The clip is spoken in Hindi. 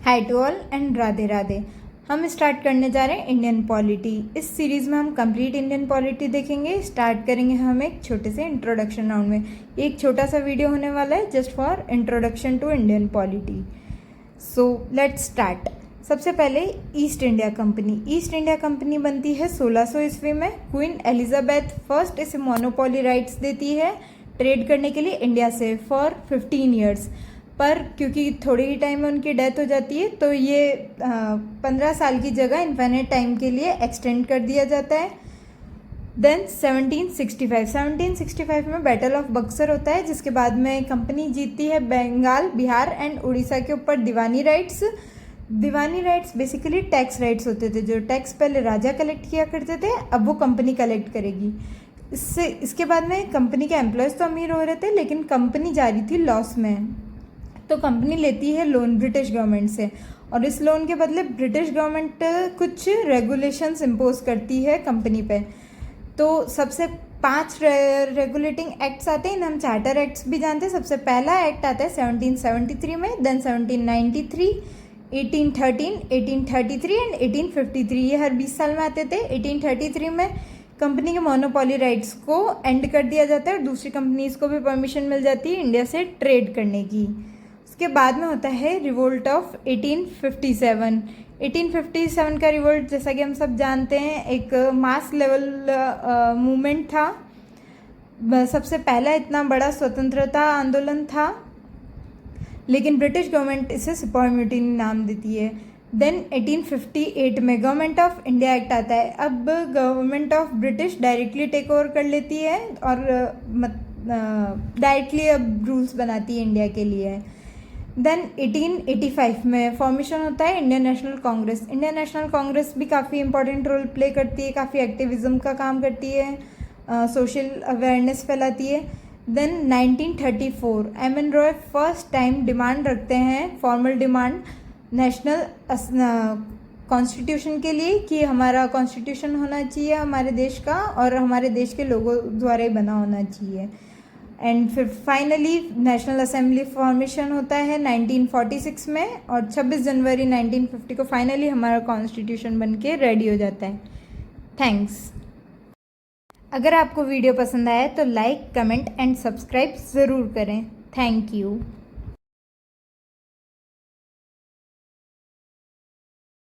Hi to all and Radhe Radhe. हम स्टार्ट करने जा रहे हैं इंडियन पॉलिटी। इस सीरीज़ में हम कंप्लीट इंडियन पॉलिटी देखेंगे। स्टार्ट करेंगे हम एक छोटे से इंट्रोडक्शन राउंड में। एक छोटा सा वीडियो होने वाला है just for introduction to Indian polity. So let's start. सबसे पहले East India Company. East India Company बनती है 1600 ईस्वी में। क्वीन एलिजाबेथ फर्स्ट इसे मोनोपोली राइट्स देती है ट्रेड करने के लिए इंडिया से फॉर 15 ईयर्स। पर क्योंकि थोड़ी ही टाइम में उनकी डेथ हो जाती है तो ये 15 साल की जगह इन्फिनिट टाइम के लिए एक्सटेंड कर दिया जाता है। देन 1765 में बैटल ऑफ बक्सर होता है, जिसके बाद में कंपनी जीतती है बंगाल, बिहार एंड उड़ीसा के ऊपर दीवानी राइट्स। दीवानी राइट्स बेसिकली टैक्स राइट्स होते थे। जो टैक्स पहले राजा कलेक्ट किया करते थे, अब वो कंपनी कलेक्ट करेगी। इसके बाद में कंपनी के एम्प्लॉयज़ तो अमीर हो रहे थे, लेकिन कंपनी जा रही थी लॉस में। तो कंपनी लेती है लोन ब्रिटिश गवर्नमेंट से, और इस लोन के बदले ब्रिटिश गवर्नमेंट कुछ रेगुलेशंस इम्पोज करती है कंपनी पे। तो सबसे 5 रेगुलेटिंग एक्ट्स आते हैं, इन्हें हम चार्टर एक्ट्स भी जानते हैं। सबसे पहला एक्ट आता है 1773 में, देन 1793, 1813, 1833 एंड 1853। ये हर 20 साल में आते थे। 1833 में कंपनी के मोनोपोली राइट्स को एंड कर दिया जाता है और दूसरी कंपनीज को भी परमिशन मिल जाती है इंडिया से ट्रेड करने की। उसके बाद में होता है रिवोल्ट ऑफ 1857। 1857 का रिवोल्ट, जैसा कि हम सब जानते हैं, एक मास लेवल मूवमेंट था। सबसे पहला इतना बड़ा स्वतंत्रता आंदोलन था, लेकिन ब्रिटिश गवर्नमेंट इसे सिपाही म्यूटिनी नाम देती है। देन 1858 में गवर्नमेंट ऑफ इंडिया एक्ट आता है। अब government of British directly take over कर लेती है और डायरेक्टली अब रूल्स बनाती है इंडिया के लिए। देन 1885 में फॉर्मेशन होता है Indian national Congress. Indian national Congress भी काफ़ी इंपॉर्टेंट रोल प्ले करती है, काफ़ी एक्टिविज्म का काम करती है, सोशल अवेयरनेस फैलाती है। Then 1934 M N. Roy first time demand रखते हैं, फॉर्मल डिमांड नेशनल कॉन्स्टिट्यूशन के लिए कि हमारा कॉन्स्टिट्यूशन होना चाहिए हमारे देश का, और हमारे देश के लोगों द्वारा ही बना होना चाहिए। एंड फिर फाइनली नेशनल असेंबली फॉर्मेशन होता है 1946 में, और 26 जनवरी 1950 को फाइनली हमारा कॉन्स्टिट्यूशन बन के रेडी हो जाता है। थैंक्स। अगर आपको वीडियो पसंद आया तो लाइक, कमेंट एंड सब्सक्राइब ज़रूर करें। Thank you.